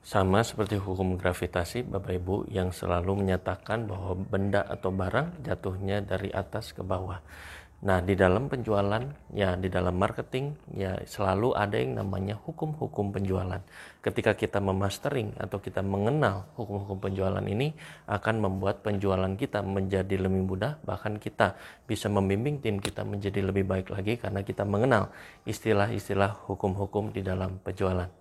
Sama seperti hukum gravitasi Bapak Ibu yang selalu menyatakan bahwa benda atau barang jatuhnya dari atas ke bawah. Nah, di dalam penjualan, ya di dalam marketing, ya selalu ada yang namanya hukum-hukum penjualan. Ketika kita memastering atau kita mengenal hukum-hukum penjualan ini, akan membuat penjualan kita menjadi lebih mudah, bahkan kita bisa membimbing tim kita menjadi lebih baik lagi karena kita mengenal istilah-istilah hukum-hukum di dalam penjualan.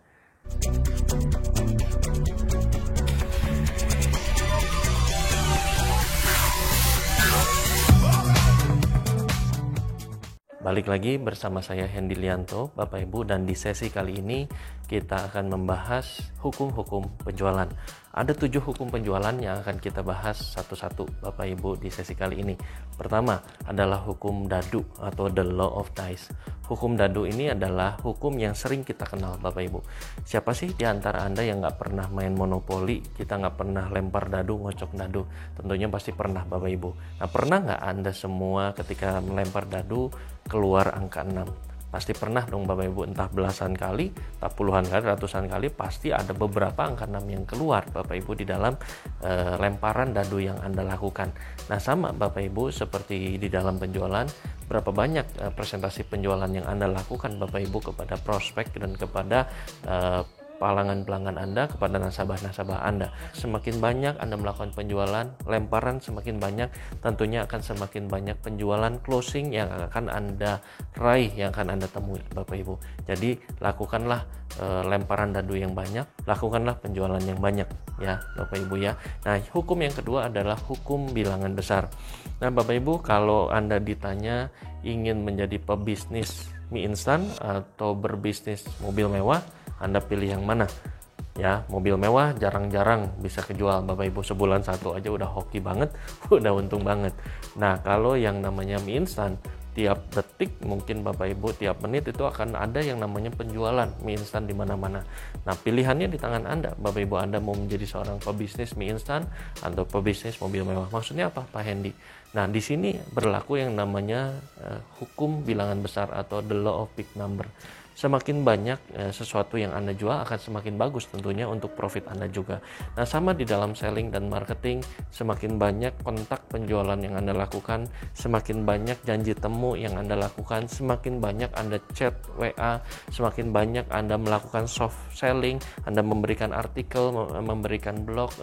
Balik lagi bersama saya Hendy Lianto, Bapak Ibu, dan di sesi kali ini kita akan membahas hukum-hukum penjualan. Ada 7 hukum penjualan yang akan kita bahas satu-satu Bapak Ibu di sesi kali ini. Pertama adalah hukum dadu atau the law of dice. Hukum dadu ini adalah hukum yang sering kita kenal Bapak Ibu. Siapa sih di antara Anda yang nggak pernah main monopoli, kita nggak pernah lempar dadu, ngocok dadu? Tentunya pasti pernah Bapak Ibu. Nah, pernah nggak Anda semua ketika melempar dadu keluar angka 6? Pasti pernah dong Bapak Ibu, entah belasan kali, entah puluhan kali, ratusan kali, pasti ada beberapa angka 6 yang keluar Bapak Ibu di dalam lemparan dadu yang Anda lakukan. Nah, sama Bapak Ibu seperti di dalam penjualan, berapa banyak presentasi penjualan yang Anda lakukan Bapak Ibu kepada prospek dan kepada pelanggan-pelanggan Anda, kepada nasabah-nasabah Anda. Semakin banyak Anda melakukan penjualan, lemparan semakin banyak, tentunya akan semakin banyak penjualan closing yang akan Anda raih, yang akan Anda temui Bapak Ibu. Jadi lakukanlah lemparan dadu yang banyak, lakukanlah penjualan yang banyak ya Bapak Ibu ya. Nah, hukum yang kedua adalah hukum bilangan besar. Nah, Bapak Ibu, kalau Anda ditanya ingin menjadi pebisnis mie instan atau berbisnis mobil mewah, Anda pilih yang mana? Ya, mobil mewah jarang-jarang bisa kejual Bapak Ibu, sebulan satu aja udah hoki banget, udah untung banget. Nah, kalau yang namanya mie instan, tiap detik mungkin Bapak Ibu, tiap menit itu akan ada yang namanya penjualan mie instan di mana-mana. Nah, pilihannya di tangan Anda Bapak Ibu. Anda mau menjadi seorang pebisnis mie instan atau pebisnis mobil mewah. Maksudnya apa Pak Hendy? Nah, di sini berlaku yang namanya hukum bilangan besar atau the law of big number. Semakin banyak sesuatu yang Anda jual akan semakin bagus tentunya untuk profit Anda juga. Nah, sama di dalam selling dan marketing, semakin banyak kontak penjualan yang Anda lakukan, semakin banyak janji temu yang Anda lakukan, semakin banyak Anda chat WA, semakin banyak Anda melakukan soft selling, Anda memberikan artikel, memberikan blog,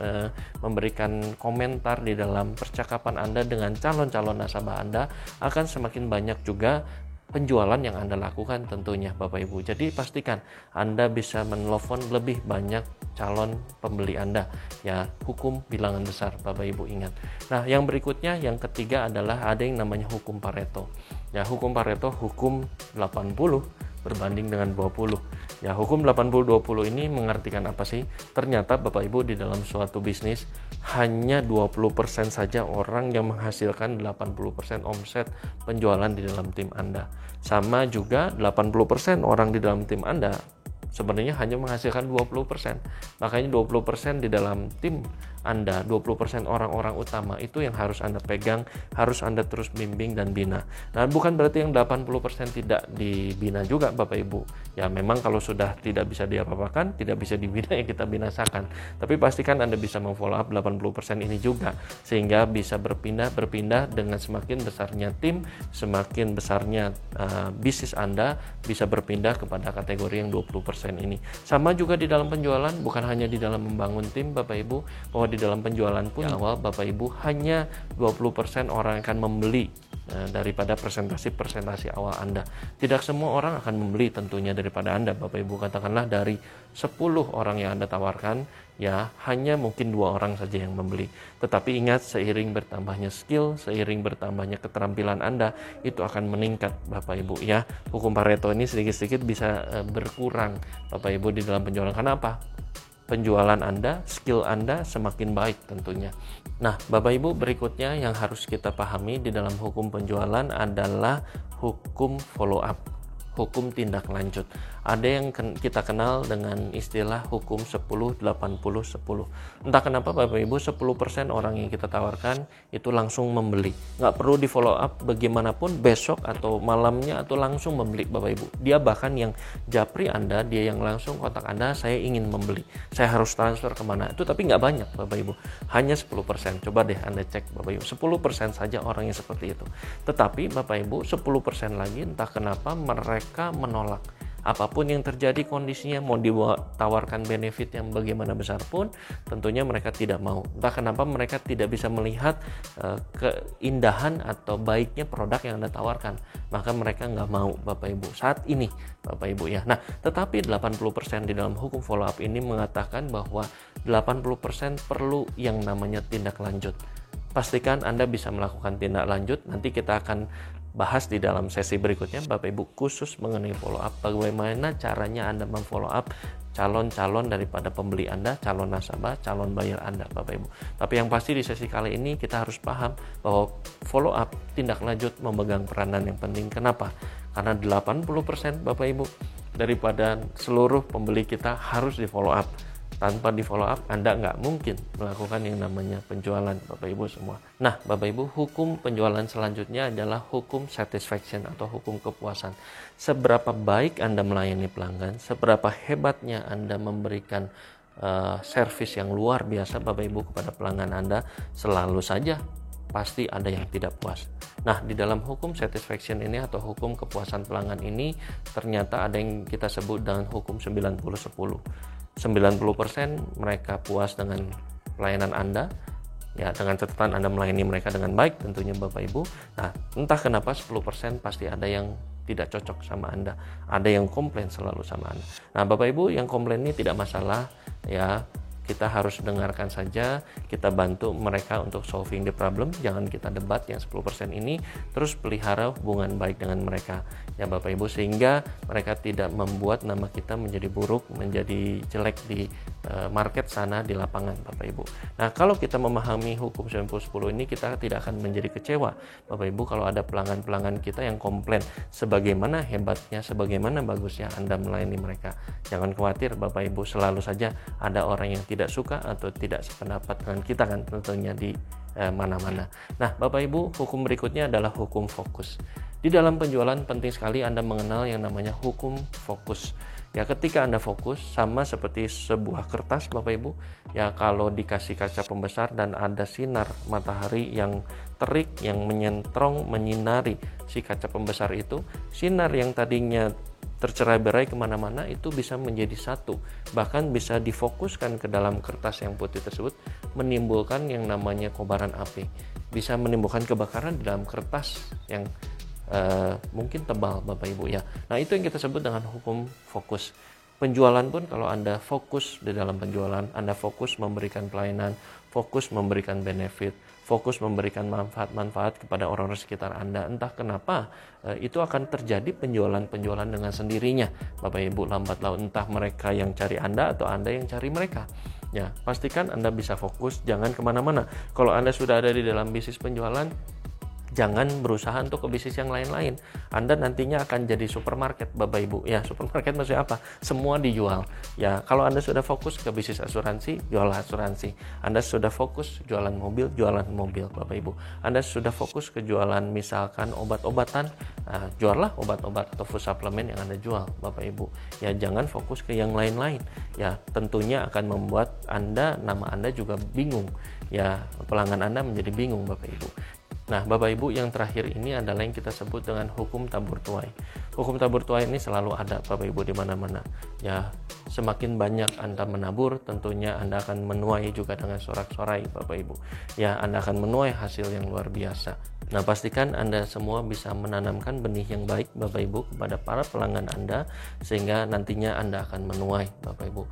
memberikan komentar di dalam percakapan Anda dengan calon-calon nasabah Anda, akan semakin banyak juga penjualan yang Anda lakukan tentunya Bapak Ibu. Jadi pastikan Anda bisa menelpon lebih banyak calon pembeli Anda. Ya, hukum bilangan besar Bapak Ibu ingat. Nah, yang berikutnya, yang ketiga adalah ada yang namanya hukum Pareto. Ya, hukum Pareto, hukum 80 berbanding dengan 20. Ya, hukum 80-20 ini mengartikan apa sih? Ternyata Bapak Ibu di dalam suatu bisnis hanya 20% saja orang yang menghasilkan 80% omset penjualan di dalam tim Anda. Sama juga 80% orang di dalam tim Anda sebenarnya hanya menghasilkan 20%. Makanya 20% di dalam tim Anda, 20% orang-orang utama itu yang harus Anda pegang, harus Anda terus bimbing dan bina. Nah, bukan berarti yang 80% tidak dibina juga Bapak Ibu. Ya, memang kalau sudah tidak bisa diapa-apakan, tidak bisa dibina, ya kita binasakan. Tapi pastikan Anda bisa memfollow up 80% ini juga, sehingga bisa berpindah dengan semakin besarnya tim, semakin besarnya bisnis Anda bisa berpindah kepada kategori yang 20% ini. Sama juga di dalam penjualan, bukan hanya di dalam membangun tim Bapak Ibu, bahwa di dalam penjualan pun awal Bapak Ibu hanya 20% orang akan membeli daripada presentasi awal Anda. Tidak semua orang akan membeli tentunya daripada Anda Bapak Ibu. Katakanlah dari 10 orang yang Anda tawarkan, ya hanya mungkin 2 orang saja yang membeli. Tetapi ingat, seiring bertambahnya skill, seiring bertambahnya keterampilan Anda, itu akan meningkat Bapak Ibu ya. Hukum Pareto ini sedikit-sedikit bisa berkurang Bapak Ibu di dalam penjualan. Kenapa? Penjualan Anda, skill Anda semakin baik tentunya. Nah, Bapak Ibu, berikutnya yang harus kita pahami di dalam hukum penjualan adalah hukum follow up, hukum tindak lanjut. Ada yang kita kenal dengan istilah hukum 10-80-10. Entah kenapa Bapak Ibu, 10% orang yang kita tawarkan itu langsung membeli. Nggak perlu di follow up bagaimanapun, besok atau malamnya atau langsung membeli Bapak Ibu. Dia bahkan yang japri Anda, dia yang langsung kontak Anda, saya ingin membeli, saya harus transfer kemana. Itu tapi nggak banyak Bapak Ibu, hanya 10%. Coba deh Anda cek Bapak Ibu, 10% saja orang yang seperti itu. Tetapi Bapak Ibu, 10% lagi entah kenapa mereka menolak. Apapun yang terjadi kondisinya, mau ditawarkan benefit yang bagaimana besar pun, tentunya mereka tidak mau. Entah kenapa mereka tidak bisa melihat keindahan atau baiknya produk yang Anda tawarkan, maka mereka nggak mau Bapak Ibu saat ini Bapak Ibu ya. Nah, tetapi 80% di dalam hukum follow up ini mengatakan bahwa 80% perlu yang namanya tindak lanjut. Pastikan Anda bisa melakukan tindak lanjut. Nanti kita akan bahas di dalam sesi berikutnya Bapak Ibu khusus mengenai follow up, bagaimana caranya Anda memfollow up calon-calon daripada pembeli Anda, calon nasabah, calon bayar Anda Bapak Ibu. Tapi yang pasti di sesi kali ini kita harus paham bahwa follow up, tindak lanjut memegang peranan yang penting. Kenapa? Karena 80% Bapak Ibu daripada seluruh pembeli kita harus di follow up. Tanpa di follow up, Anda nggak mungkin melakukan yang namanya penjualan Bapak Ibu semua. Nah Bapak Ibu, hukum penjualan selanjutnya adalah hukum satisfaction atau hukum kepuasan. Seberapa baik Anda melayani pelanggan, seberapa hebatnya Anda memberikan servis yang luar biasa Bapak Ibu kepada pelanggan Anda, selalu saja pasti ada yang tidak puas. Nah, di dalam hukum satisfaction ini atau hukum kepuasan pelanggan ini ternyata ada yang kita sebut dengan hukum 90-10. 90% mereka puas dengan pelayanan Anda, ya dengan catatan Anda melayani mereka dengan baik tentunya Bapak Ibu. Nah, entah kenapa 10% pasti ada yang tidak cocok sama Anda, ada yang komplain selalu sama Anda. Nah Bapak Ibu, yang komplain ini tidak masalah ya, kita harus dengarkan saja, kita bantu mereka untuk solving the problem. Jangan kita debat yang 10% ini, terus pelihara hubungan baik dengan mereka ya Bapak Ibu, sehingga mereka tidak membuat nama kita menjadi buruk, menjadi jelek di market sana, di lapangan Bapak Ibu. Nah kalau kita memahami hukum 90-10 ini, kita tidak akan menjadi kecewa Bapak Ibu kalau ada pelanggan-pelanggan kita yang komplain sebagaimana hebatnya, sebagaimana bagusnya Anda melayani mereka. Jangan khawatir Bapak Ibu, selalu saja ada orang yang tidak suka atau tidak sependapat dengan kita kan tentunya di mana-mana. Nah Bapak Ibu, hukum berikutnya adalah hukum fokus. Di dalam penjualan penting sekali Anda mengenal yang namanya hukum fokus. Ya ketika Anda fokus, sama seperti sebuah kertas Bapak Ibu, ya kalau dikasih kaca pembesar dan ada sinar matahari yang terik yang menyentrong menyinari si kaca pembesar itu, sinar yang tadinya tercerai-berai kemana-mana itu bisa menjadi satu, bahkan bisa difokuskan ke dalam kertas yang putih tersebut, menimbulkan yang namanya kobaran api, bisa menimbulkan kebakaran di dalam kertas yang mungkin tebal Bapak Ibu ya. Nah itu yang kita sebut dengan hukum fokus. Penjualan pun kalau Anda fokus di dalam penjualan, Anda fokus memberikan pelayanan, fokus memberikan benefit, fokus memberikan manfaat-manfaat kepada orang-orang sekitar Anda, entah kenapa itu akan terjadi penjualan-penjualan dengan sendirinya Bapak Ibu, lambat laun, entah mereka yang cari Anda atau Anda yang cari mereka. Ya, pastikan Anda bisa fokus, jangan kemana-mana. Kalau Anda sudah ada di dalam bisnis penjualan, jangan berusaha untuk ke bisnis yang lain-lain. Anda nantinya akan jadi supermarket Bapak Ibu. Ya, supermarket maksudnya apa? Semua dijual. Ya, kalau Anda sudah fokus ke bisnis asuransi, jual asuransi. Anda sudah fokus jualan mobil, jualan mobil Bapak Ibu. Anda sudah fokus ke jualan misalkan obat-obatan, juallah obat-obat atau food supplement yang Anda jual Bapak Ibu. Ya, jangan fokus ke yang lain-lain. Ya, tentunya akan membuat Anda, nama Anda juga bingung. Ya, pelanggan Anda menjadi bingung Bapak Ibu. Nah Bapak Ibu, yang terakhir ini adalah yang kita sebut dengan hukum tabur tuai. Hukum tabur tuai ini selalu ada Bapak Ibu di mana-mana. Ya, semakin banyak Anda menabur, tentunya Anda akan menuai juga dengan sorak-sorai Bapak Ibu. Ya, Anda akan menuai hasil yang luar biasa. Nah, pastikan Anda semua bisa menanamkan benih yang baik Bapak Ibu kepada para pelanggan Anda, sehingga nantinya Anda akan menuai Bapak Ibu.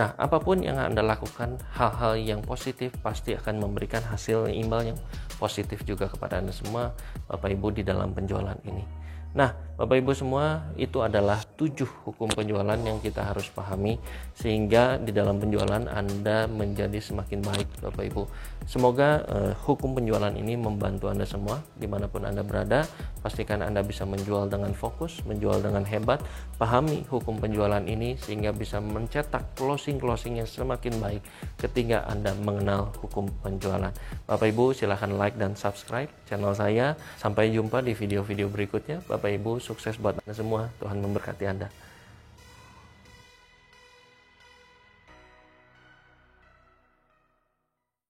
Nah, apapun yang Anda lakukan, hal-hal yang positif pasti akan memberikan hasil imbal yang positif juga kepada Anda semua Bapak Ibu di dalam penjualan ini. Nah, Bapak Ibu semua, itu adalah 7 hukum penjualan yang kita harus pahami sehingga di dalam penjualan Anda menjadi semakin baik, Bapak Ibu. Semoga hukum penjualan ini membantu Anda semua dimanapun Anda berada. Pastikan Anda bisa menjual dengan fokus, menjual dengan hebat. Pahami hukum penjualan ini sehingga bisa mencetak closing yang semakin baik ketika Anda mengenal hukum penjualan. Bapak Ibu silahkan like dan subscribe channel saya. Sampai jumpa di video-video berikutnya. Bapak Ibu sukses buat Anda semua. Tuhan memberkati Anda.